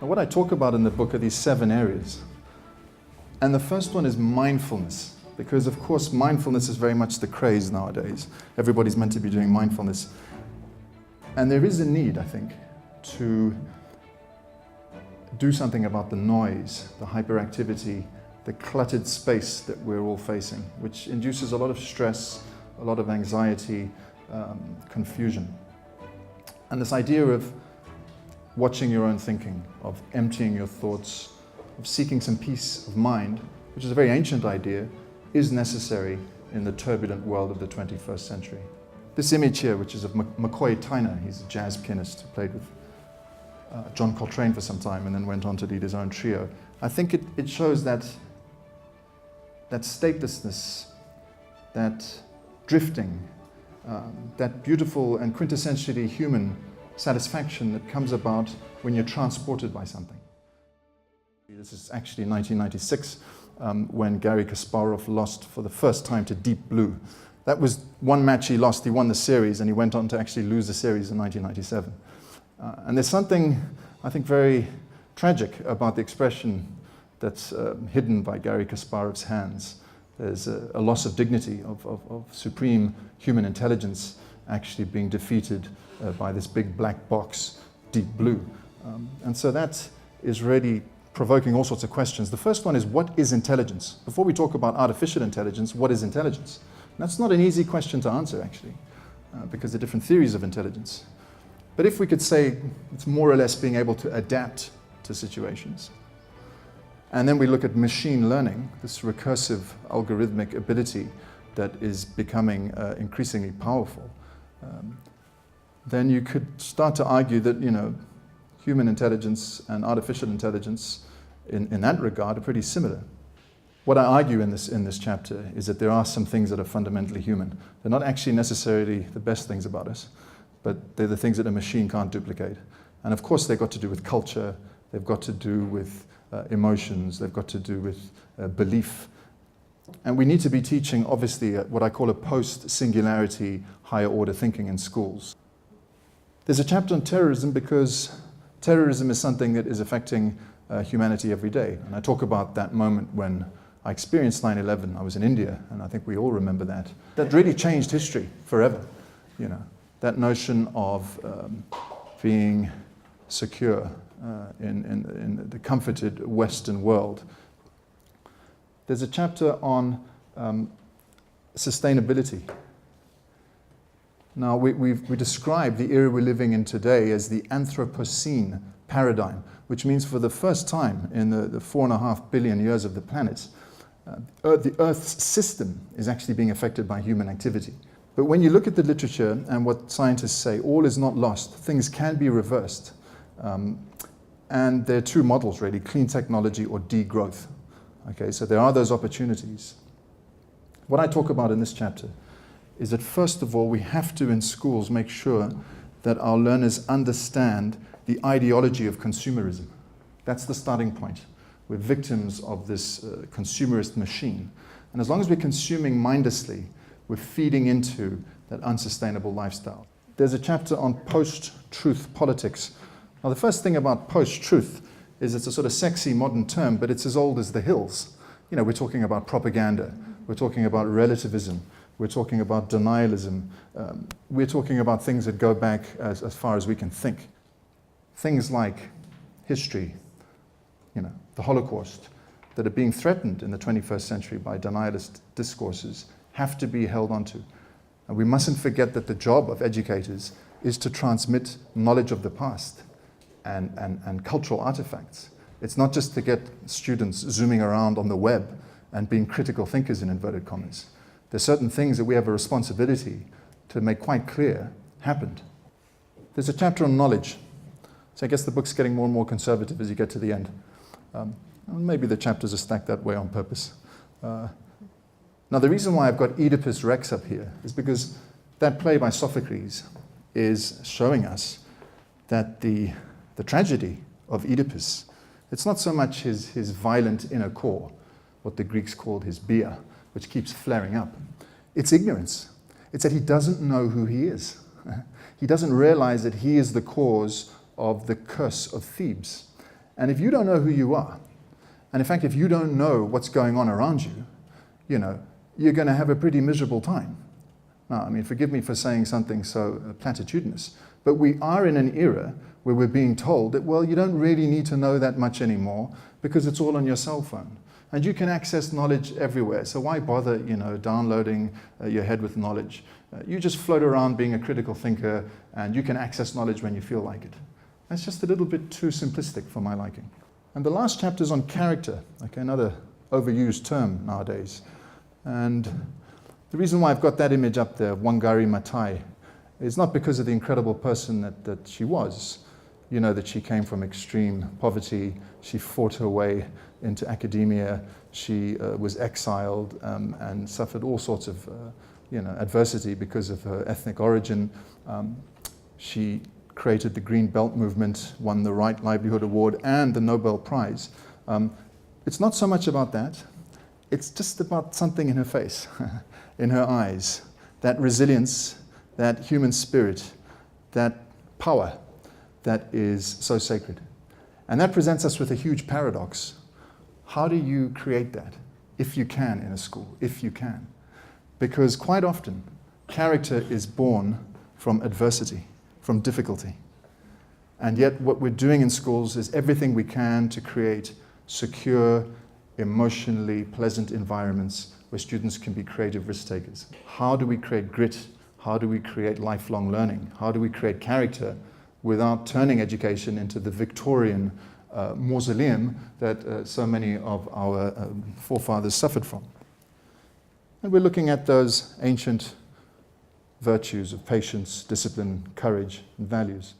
Now, what I talk about in the book are these 7 areas. And the first one is mindfulness, because of course mindfulness is very much the craze nowadays. Everybody's meant to be doing mindfulness. And there is a need, I think, to do something about the noise, the hyperactivity, the cluttered space that we're all facing, which induces a lot of stress, a lot of anxiety, confusion. And this idea of watching your own thinking, of emptying your thoughts, of seeking some peace of mind, which is a very ancient idea, is necessary in the turbulent world of the 21st century. This image here, which is of McCoy Tyner, he's a jazz pianist who played with John Coltrane for some time and then went on to lead his own trio. I think it shows that statelessness, that drifting, that beautiful and quintessentially human satisfaction that comes about when you're transported by something. This is actually 1996 when Garry Kasparov lost for the first time to Deep Blue. That was one match he lost. He won the series and he went on to actually lose the series in 1997. And there's something, I think, very tragic about the expression that's hidden by Garry Kasparov's hands. There's a loss of dignity, of supreme human intelligence actually being defeated by this big black box, Deep Blue. And so that is really provoking all sorts of questions. The first one is, what is intelligence? Before we talk about artificial intelligence, what is intelligence? And that's not an easy question to answer, actually, because there are different theories of intelligence. But if we could say it's more or less being able to adapt to situations, and then we look at machine learning, this recursive algorithmic ability that is becoming increasingly powerful, then you could start to argue that, human intelligence and artificial intelligence in that regard are pretty similar. What I argue in this chapter is that there are some things that are fundamentally human. They're not actually necessarily the best things about us, but they're the things that a machine can't duplicate. And of course they've got to do with culture, they've got to do with emotions, they've got to do with belief. And we need to be teaching, obviously, what I call a post-singularity higher order thinking in schools. There's a chapter on terrorism because terrorism is something that is affecting humanity every day. And I talk about that moment when I experienced 9/11. I was in India, and I think we all remember that. That really changed history forever. That notion of being secure in the comforted Western world. There's a chapter on sustainability. Now, we describe the era we're living in today as the Anthropocene paradigm, which means for the first time in the 4.5 billion years of the planet, the Earth's system is actually being affected by human activity. But when you look at the literature and what scientists say, all is not lost. Things can be reversed. And there are 2 models, really, clean technology or degrowth. Okay, so there are those opportunities. What I talk about in this chapter is that, first of all, we have to, in schools, make sure that our learners understand the ideology of consumerism. That's the starting point. We're victims of this consumerist machine. And as long as we're consuming mindlessly, we're feeding into that unsustainable lifestyle. There's a chapter on post-truth politics. Now, the first thing about post-truth is it's a sort of sexy modern term, but it's as old as the hills. We're talking about propaganda. We're talking about relativism. We're talking about denialism. We're talking about things that go back as far as we can think. Things like history, the Holocaust, that are being threatened in the 21st century by denialist discourses have to be held onto. And we mustn't forget that the job of educators is to transmit knowledge of the past and cultural artifacts. It's not just to get students zooming around on the web and being critical thinkers in inverted commas. There's certain things that we have a responsibility to make quite clear happened. There's a chapter on knowledge. So I guess the book's getting more and more conservative as you get to the end. Maybe the chapters are stacked that way on purpose. Now, the reason why I've got Oedipus Rex up here is because that play by Sophocles is showing us that the tragedy of Oedipus, it's not so much his violent inner core, what the Greeks called his bia, which keeps flaring up. It's ignorance. It's that he doesn't know who he is. He doesn't realize that he is the cause of the curse of Thebes. And if you don't know who you are, and in fact, if you don't know what's going on around you, you're going to have a pretty miserable time. Now, I mean, forgive me for saying something so platitudinous, but we are in an era where we're being told that, well, you don't really need to know that much anymore because it's all on your cell phone. And you can access knowledge everywhere. So why bother, downloading your head with knowledge? You just float around being a critical thinker, and you can access knowledge when you feel like it. That's just a little bit too simplistic for my liking. And the last chapter is on character, another overused term nowadays. And the reason why I've got that image up there, Wangari Maathai, is not because of the incredible person that she was. You know that she came from extreme poverty. She fought her way into academia. She was exiled and suffered all sorts of adversity because of her ethnic origin. She created the Green Belt movement, won the Right Livelihood Award and the Nobel Prize. It's not so much about that. It's just about something in her face, in her eyes, that resilience, that human spirit, that power that is so sacred. And that presents us with a huge paradox. How do you create that, if you can, in a school, if you can? Because quite often, character is born from adversity, from difficulty. And yet what we're doing in schools is everything we can to create secure, emotionally pleasant environments where students can be creative risk takers. How do we create grit? How do we create lifelong learning? How do we create character without turning education into the Victorian mausoleum that so many of our forefathers suffered from? And we're looking at those ancient virtues of patience, discipline, courage, and values.